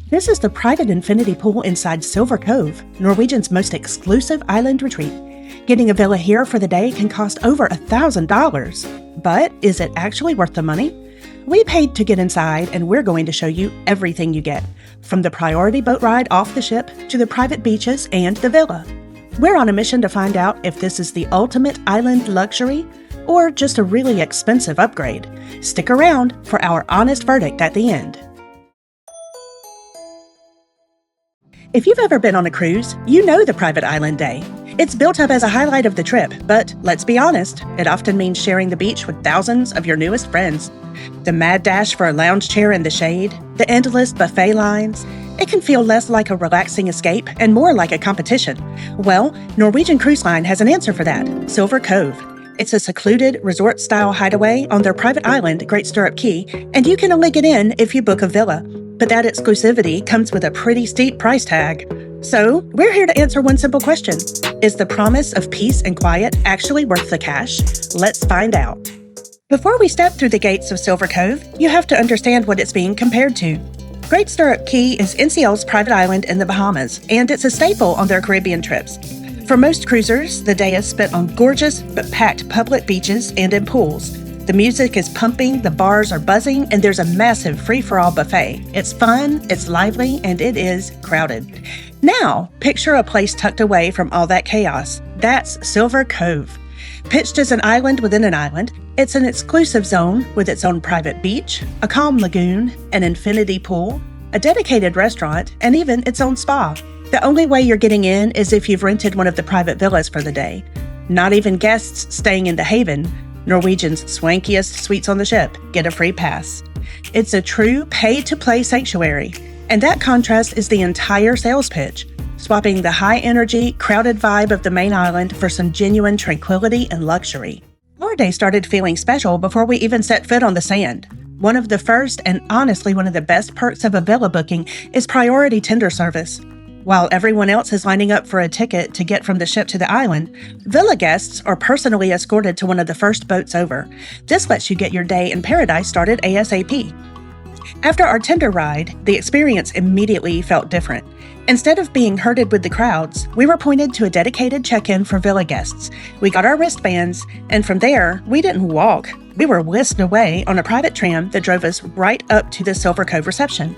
This is the private infinity pool inside Silver Cove, Norwegian's most exclusive island retreat. Getting a villa here for the day can cost over $1,000. But is it actually worth the money? We paid to get inside, and we're going to show you everything you get, from the priority boat ride off the ship to the private beaches and the villa. We're on a mission to find out if this is the ultimate island luxury or just a really expensive upgrade. Stick around for our honest verdict at the end. If you've ever been on a cruise, you know the private island day. It's built up as a highlight of the trip, but let's be honest, it often means sharing the beach with thousands of your newest friends. The mad dash for a lounge chair in the shade, the endless buffet lines, it can feel less like a relaxing escape and more like a competition. Well, Norwegian Cruise Line has an answer for that, Stirrup Cove. It's a secluded, resort-style hideaway on their private island, Great Stirrup Cay, and you can only get in if you book a villa. But that exclusivity comes with a pretty steep price tag. So, we're here to answer one simple question. Is the promise of peace and quiet actually worth the cash? Let's find out. Before we step through the gates of Silver Cove, you have to understand what it's being compared to. Great Stirrup Cay is NCL's private island in the Bahamas, and it's a staple on their Caribbean trips. For most cruisers, the day is spent on gorgeous but packed public beaches and in pools. The music is pumping, the bars are buzzing, and there's a massive free-for-all buffet. It's fun, it's lively, and it is crowded. Now, picture a place tucked away from all that chaos. That's Silver Cove. Pitched as an island within an island, it's an exclusive zone with its own private beach, a calm lagoon, an infinity pool, a dedicated restaurant, and even its own spa. The only way you're getting in is if you've rented one of the private villas for the day. Not even guests staying in the Haven, Norwegian's swankiest suites on the ship, get a free pass. It's a true pay-to-play sanctuary, and that contrast is the entire sales pitch, swapping the high-energy, crowded vibe of the main island for some genuine tranquility and luxury. Our day started feeling special before we even set foot on the sand. One of the first and honestly one of the best perks of a villa booking is priority tender service. While everyone else is lining up for a ticket to get from the ship to the island, villa guests are personally escorted to one of the first boats over. This lets you get your day in paradise started ASAP. After our tender ride, the experience immediately felt different. Instead of being herded with the crowds, we were pointed to a dedicated check-in for villa guests. We got our wristbands, and from there, we didn't walk. We were whisked away on a private tram that drove us right up to the Silver Cove reception.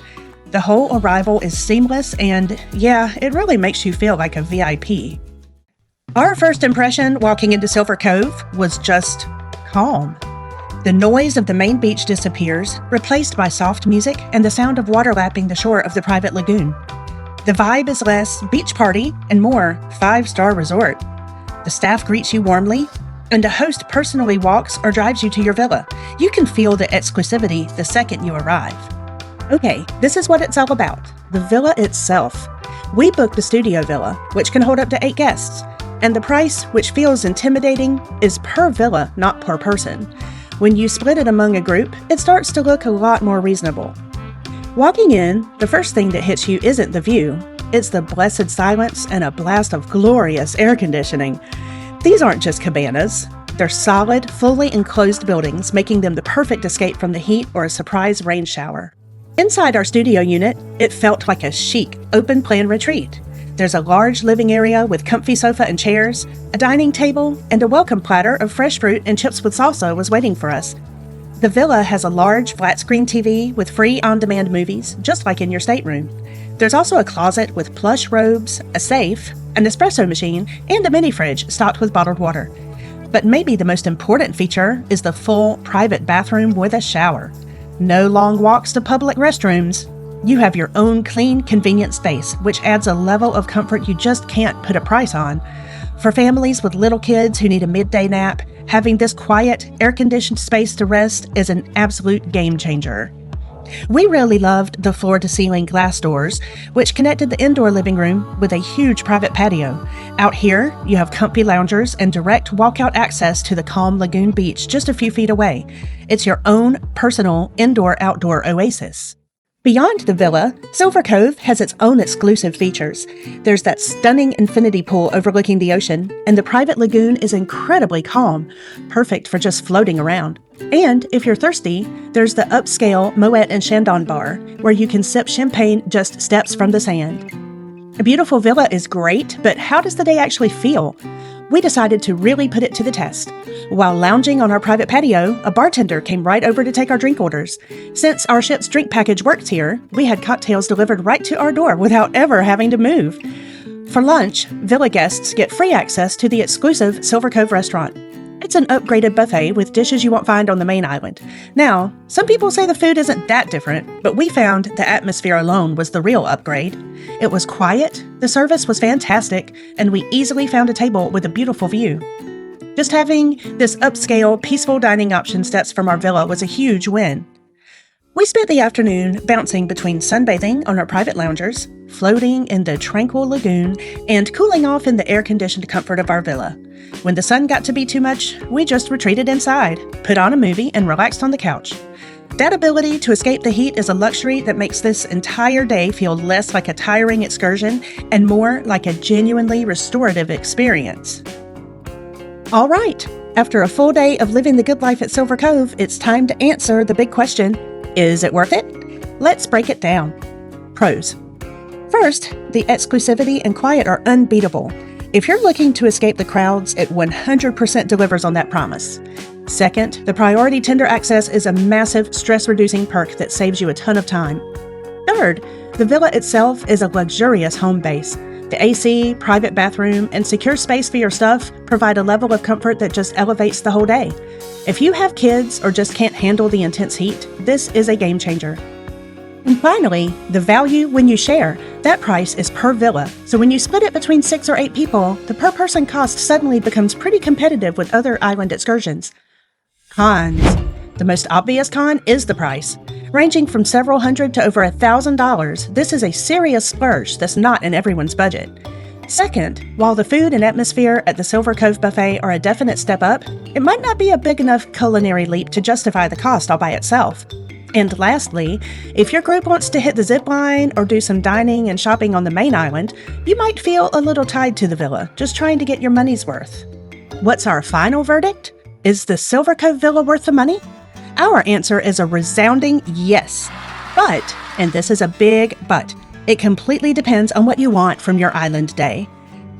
The whole arrival is seamless and, yeah, it really makes you feel like a VIP. Our first impression walking into Silver Cove was just calm. The noise of the main beach disappears, replaced by soft music and the sound of water lapping the shore of the private lagoon. The vibe is less beach party and more 5-star resort. The staff greets you warmly, and a host personally walks or drives you to your villa. You can feel the exclusivity the second you arrive. Okay, this is what it's all about, the villa itself. We booked the studio villa, which can hold up to 8 guests, and the price, which feels intimidating, is per villa, not per person. When you split it among a group, it starts to look a lot more reasonable. Walking in, the first thing that hits you isn't the view, it's the blessed silence and a blast of glorious air conditioning. These aren't just cabanas. They're solid, fully enclosed buildings, making them the perfect escape from the heat or a surprise rain shower. Inside our studio unit, it felt like a chic, open-plan retreat. There's a large living area with comfy sofa and chairs, a dining table, and a welcome platter of fresh fruit and chips with salsa was waiting for us. The villa has a large flat-screen TV with free on-demand movies, just like in your stateroom. There's also a closet with plush robes, a safe, an espresso machine, and a mini-fridge stocked with bottled water. But maybe the most important feature is the full private bathroom with a shower. No long walks to public restrooms. You have your own clean, convenient space, which adds a level of comfort you just can't put a price on. For families with little kids who need a midday nap, having this quiet, air-conditioned space to rest is an absolute game changer. We really loved the floor-to-ceiling glass doors, which connected the indoor living room with a huge private patio. Out here, you have comfy loungers and direct walkout access to the calm lagoon beach just a few feet away. It's your own personal indoor-outdoor oasis. Beyond the villa, Silver Cove has its own exclusive features. There's that stunning infinity pool overlooking the ocean, and the private lagoon is incredibly calm, perfect for just floating around. And if you're thirsty, there's the upscale Moët Chandon bar, where you can sip champagne just steps from the sand. A beautiful villa is great, but how does the day actually feel? We decided to really put it to the test. While lounging on our private patio, a bartender came right over to take our drink orders. Since our ship's drink package works here, we had cocktails delivered right to our door without ever having to move. For lunch, villa guests get free access to the exclusive Silver Cove restaurant. It's an upgraded buffet with dishes you won't find on the main island. Now, some people say the food isn't that different, but we found the atmosphere alone was the real upgrade. It was quiet, the service was fantastic, and we easily found a table with a beautiful view. Just having this upscale, peaceful dining option steps from our villa was a huge win. We spent the afternoon bouncing between sunbathing on our private loungers, floating in the tranquil lagoon, and cooling off in the air-conditioned comfort of our villa. When the sun got to be too much, we just retreated inside, put on a movie, and relaxed on the couch. That ability to escape the heat is a luxury that makes this entire day feel less like a tiring excursion and more like a genuinely restorative experience. All right, after a full day of living the good life at Silver Cove, it's time to answer the big question, is it worth it? Let's break it down. Pros. First, the exclusivity and quiet are unbeatable. If you're looking to escape the crowds, it 100% delivers on that promise. Second, the priority tender access is a massive stress-reducing perk that saves you a ton of time. Third, the villa itself is a luxurious home base. The AC, private bathroom, and secure space for your stuff provide a level of comfort that just elevates the whole day. If you have kids or just can't handle the intense heat, this is a game changer. And finally, the value when you share. That price is per villa, so when you split it between 6 or 8 people, the per-person cost suddenly becomes pretty competitive with other island excursions. Cons. The most obvious con is the price. Ranging from several hundred to over $1,000, this is a serious splurge that's not in everyone's budget. Second, while the food and atmosphere at the Silver Cove buffet are a definite step up, it might not be a big enough culinary leap to justify the cost all by itself. And lastly, if your group wants to hit the zip line or do some dining and shopping on the main island, you might feel a little tied to the villa, just trying to get your money's worth. What's our final verdict? Is the Silver Cove villa worth the money? Our answer is a resounding yes. But, and this is a big but, it completely depends on what you want from your island day.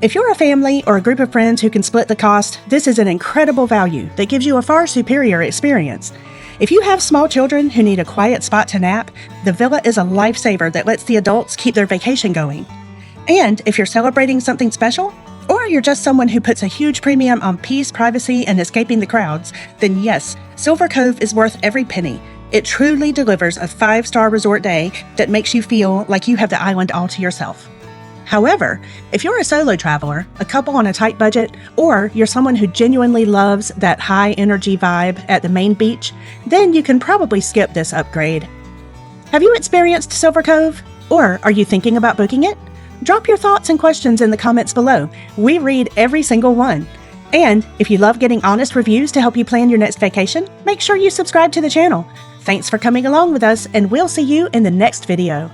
If you're a family or a group of friends who can split the cost, this is an incredible value that gives you a far superior experience. If you have small children who need a quiet spot to nap, the villa is a lifesaver that lets the adults keep their vacation going. And if you're celebrating something special, or you're just someone who puts a huge premium on peace, privacy, and escaping the crowds, then yes, Silver Cove is worth every penny. It truly delivers a 5-star resort day that makes you feel like you have the island all to yourself. However, if you're a solo traveler, a couple on a tight budget, or you're someone who genuinely loves that high-energy vibe at the main beach, then you can probably skip this upgrade. Have you experienced Silver Cove? Or are you thinking about booking it? Drop your thoughts and questions in the comments below. We read every single one. And if you love getting honest reviews to help you plan your next vacation, make sure you subscribe to the channel. Thanks for coming along with us, and we'll see you in the next video.